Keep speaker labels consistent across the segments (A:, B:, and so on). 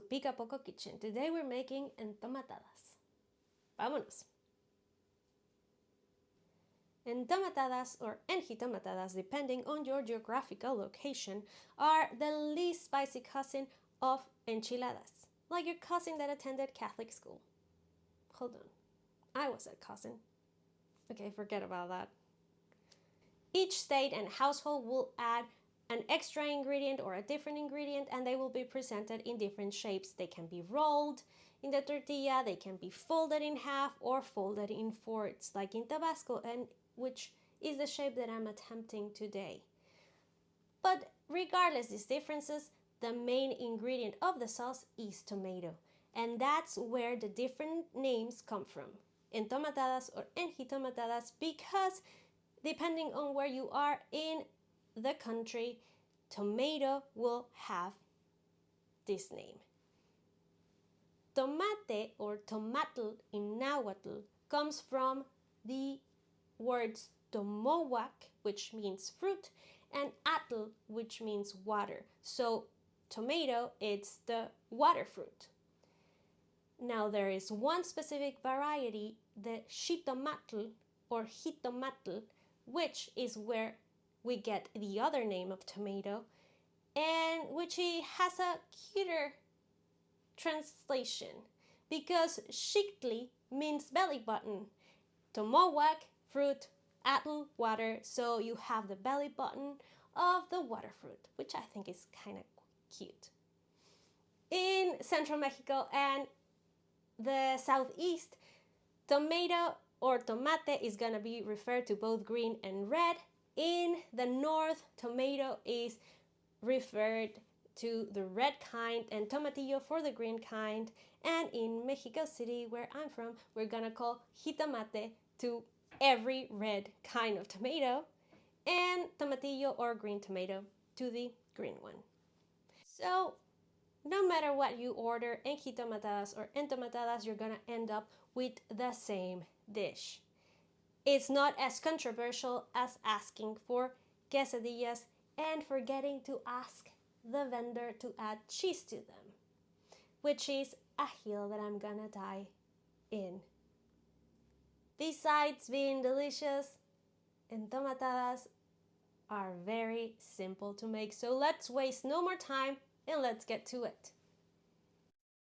A: Pica Poco Kitchen. Today we're making entomatadas. Vámonos! Entomatadas or enjitomatadas, depending on your geographical location, are the least spicy cousin of enchiladas, like your cousin that attended Catholic school. Hold on, I was a cousin. Okay, forget about that. Each state and household will add an extra ingredient or a different ingredient, and they will be presented in different shapes. They can be rolled in the tortilla, they can be folded in half or folded in fourths, like in Tabasco, and which is the shape that I'm attempting today. But regardless these differences, the main ingredient of the sauce is tomato, and that's where the different names come from. Entomatadas or enjitomatadas, because depending on where you are in the country, tomato will have this name. Tomate or tomatl in Nahuatl comes from the words tomohuac, which means fruit, and atl, which means water. So tomato, it's the water fruit. Now there is one specific variety, the xitomatl or jitomatl, which is where we get the other name of tomato, and which has a cuter translation because xiktli means belly button, tomohuac, fruit, atl, water, so you have the belly button of the water fruit, which I think is kind of cute. In Central Mexico and the southeast, tomato or tomate is going to be referred to both green and red. In the north, tomato is referred to the red kind and tomatillo for the green kind. And in Mexico City, where I'm from, we're going to call jitomate to every red kind of tomato and tomatillo or green tomato to the green one. So no matter what you order, enjitomatadas or entomatadas, you're gonna end up with the same dish. It's not as controversial as asking for quesadillas and forgetting to ask the vendor to add cheese to them, which is a hill that I'm gonna die in. Besides being delicious, entomatadas are very simple to make, so let's waste no more time and let's get to it.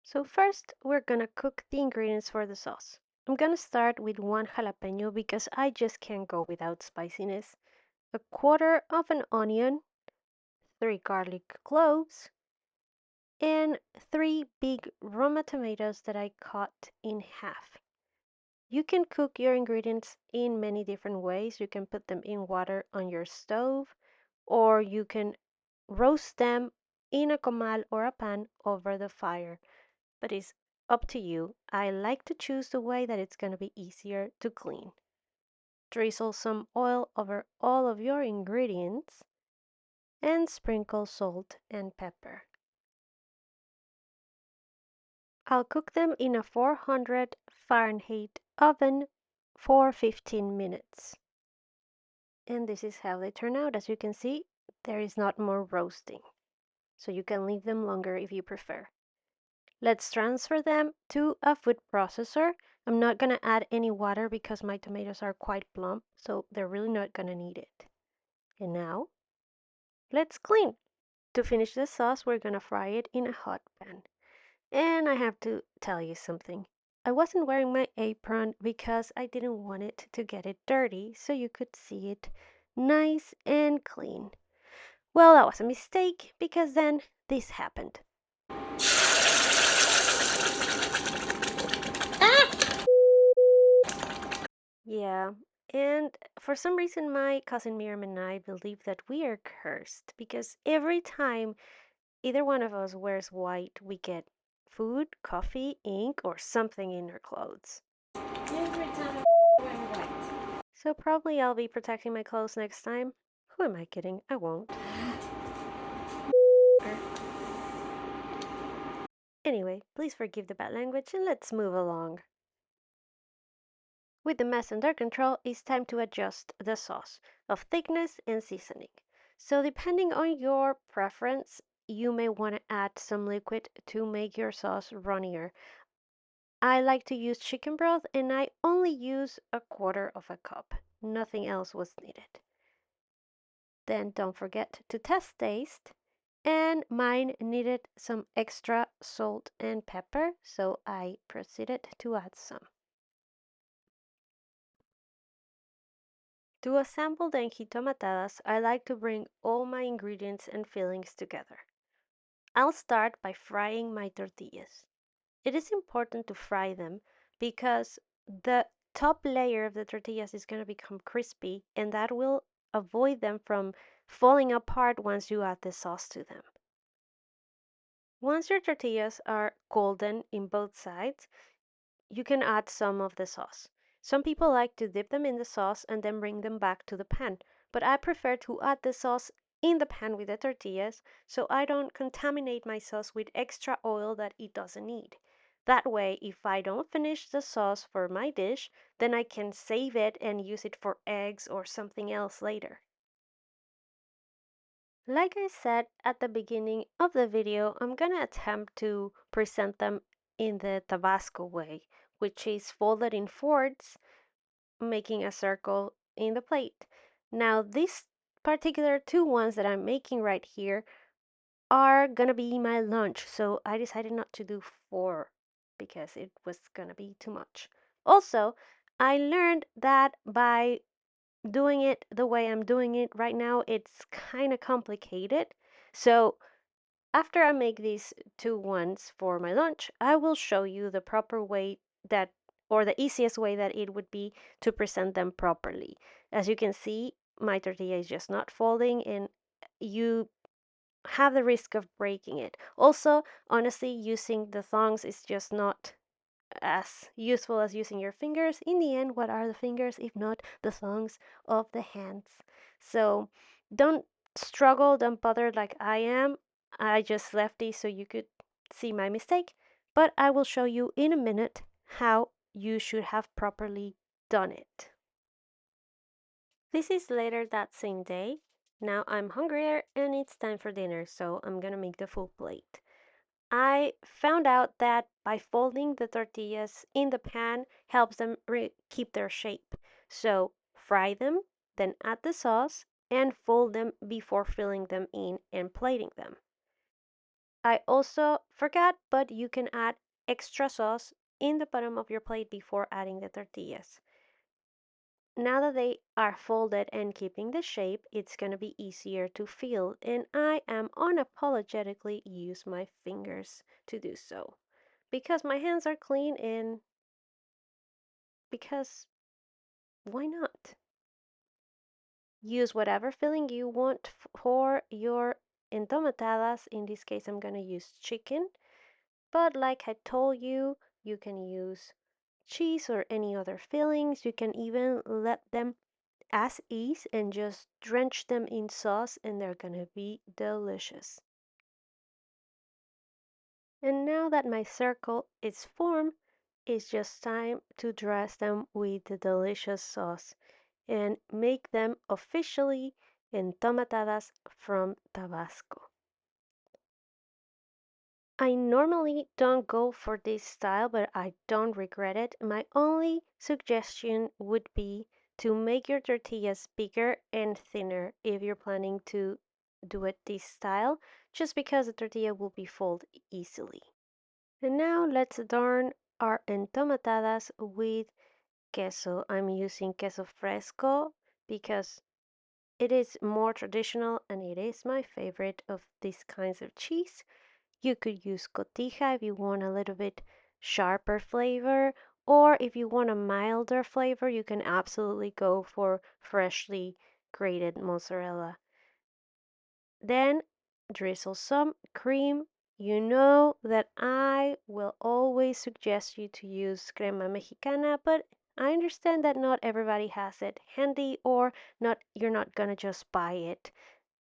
A: So first, we're gonna cook the ingredients for the sauce. I'm gonna start with 1 jalapeño because I just can't go without spiciness, 1/4 of an onion, 3 garlic cloves, and 3 big Roma tomatoes that I cut in half. You can cook your ingredients in many different ways. You can put them in water on your stove, or you can roast them in a comal or a pan over the fire, but it's up to you. I like to choose the way that it's going to be easier to clean. Drizzle some oil over all of your ingredients and sprinkle salt and pepper. I'll cook them in a 400 Fahrenheit oven for 15 minutes. And this is how they turn out. As you can see, there is not more roasting, so you can leave them longer if you prefer. Let's transfer them to a food processor. I'm not going to add any water because my tomatoes are quite plump, so they're really not going to need it. And now, let's clean. To finish the sauce, we're going to fry it in a hot pan. And I have to tell you something. I wasn't wearing my apron because I didn't want it to get it dirty, so you could see it nice and clean. Well, that was a mistake because then this happened. Yeah, and for some reason my cousin Miriam and I believe that we are cursed because every time either one of us wears white, we get food, coffee, ink, or something in our clothes. Every time I'm wearing white. So probably I'll be protecting my clothes next time. Who am I kidding? I won't. Anyway, please forgive the bad language and let's move along. With the mess under control, it's time to adjust the sauce of thickness and seasoning. So depending on your preference, you may want to add some liquid to make your sauce runnier. I like to use chicken broth and I only use a quarter of a cup. Nothing else was needed. Then don't forget to test taste. And mine needed some extra salt and pepper, so I proceeded to add some. To assemble the enjitomatadas, I like to bring all my ingredients and fillings together. I'll start by frying my tortillas. It is important to fry them because the top layer of the tortillas is going to become crispy and that will avoid them from falling apart once you add the sauce to them. Once your tortillas are golden in both sides, you can add some of the sauce. Some people like to dip them in the sauce and then bring them back to the pan, but I prefer to add the sauce in the pan with the tortillas so I don't contaminate my sauce with extra oil that it doesn't need. That way, if I don't finish the sauce for my dish, then I can save it and use it for eggs or something else later. Like I said at the beginning of the video, I'm gonna attempt to present them in the Tabasco way, which is folded in fourths, making a circle in the plate. Now, these particular two ones that I'm making right here are gonna be my lunch, so I decided not to do four because it was gonna be too much. Also, I learned that by doing it the way I'm doing it right now, it's kind of complicated. So after I make these two ones for my lunch, I will show you the proper way that, or the easiest way that it would be to present them properly. As you can see, my tortilla is just not folding and you have the risk of breaking it. Also, honestly, using the thongs is just not as useful as using your fingers. In the end, what are the fingers if not the thongs of the hands? So don't struggle, don't bother like I am. I just left these so you could see my mistake, but I will show you in a minute how you should have properly done it. This is later that same day. Now I'm hungrier and it's time for dinner, so I'm gonna make the full plate. I found out that by folding the tortillas in the pan helps them keep their shape. So fry them, then add the sauce, and fold them before filling them in and plating them. I also forgot, but you can add extra sauce in the bottom of your plate before adding the tortillas. Now that they are folded and keeping the shape, it's going to be easier to feel, and I am unapologetically use my fingers to do so because my hands are clean and because why not? Use whatever filling you want for your entomatadas. In this case, I'm going to use chicken, but like I told you, you can use cheese or any other fillings. You can even let them as is and just drench them in sauce and they're gonna be delicious. And now that my circle is formed, it's just time to dress them with the delicious sauce and make them officially entomatadas from Tabasco. I normally don't go for this style, but I don't regret it. My only suggestion would be to make your tortillas bigger and thinner if you're planning to do it this style, just because the tortilla will be folded easily. And now let's adorn our entomatadas with queso. I'm using queso fresco because it is more traditional and it is my favorite of these kinds of cheese. You could use cotija if you want a little bit sharper flavor, or if you want a milder flavor, you can absolutely go for freshly grated mozzarella. Then drizzle some cream. You know that I will always suggest you to use crema mexicana, but I understand that not everybody has it handy or not you're not gonna just buy it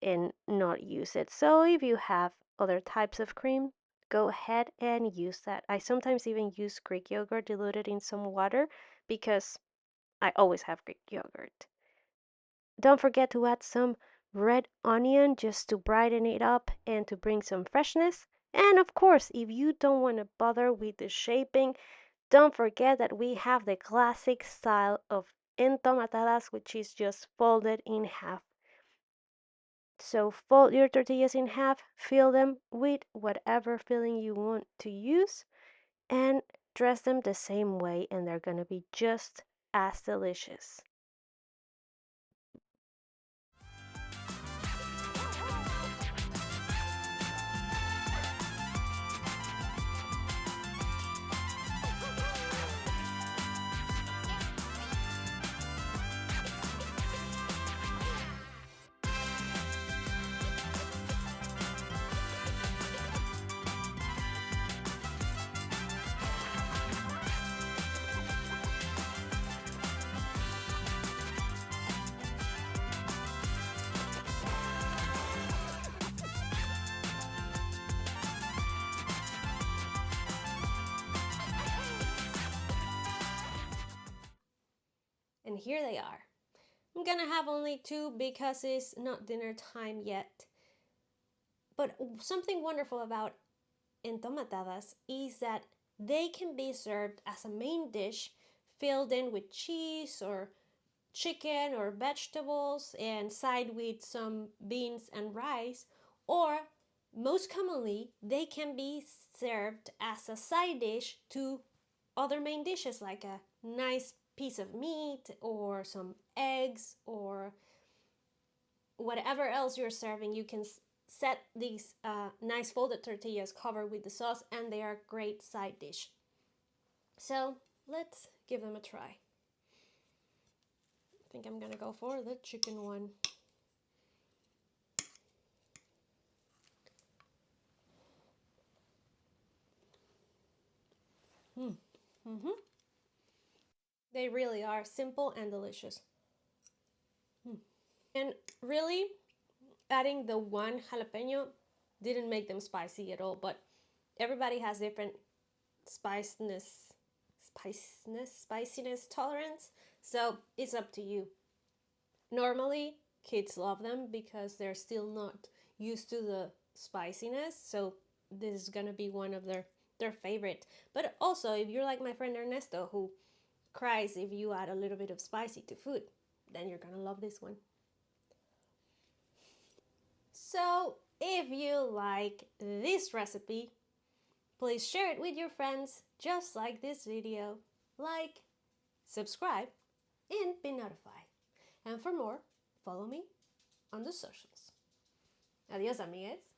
A: and not use it. So if you have other types of cream, go ahead and use that. I sometimes even use Greek yogurt diluted in some water because I always have Greek yogurt. Don't forget to add some red onion just to brighten it up and to bring some freshness. And of course, if you don't want to bother with the shaping, don't forget that we have the classic style of entomatadas, which is just folded in half. So fold your tortillas in half, fill them with whatever filling you want to use, and dress them the same way, and they're gonna be just as delicious. And here they are. I'm gonna have only two because it's not dinner time yet. But something wonderful about entomatadas is that they can be served as a main dish filled in with cheese or chicken or vegetables and side with some beans and rice, or most commonly they can be served as a side dish to other main dishes like a nice piece of meat or some eggs or whatever else you're serving. You can set these nice folded tortillas covered with the sauce, and they are a great side dish. So let's give them a try. I think I'm gonna go for the chicken one. Mm-hmm. They really are simple and delicious. And really, adding the one jalapeno didn't make them spicy at all, but everybody has different spiciness tolerance, so it's up to you. Normally, kids love them because they're still not used to the spiciness, so this is gonna be one of their favorite. But also, if you're like my friend Ernesto, who cries if you add a little bit of spicy to food, then you're gonna love this one. So, if you like this recipe, please share it with your friends just like this video. Like, subscribe, and be notified. And for more, follow me on the socials. Adios, amigues.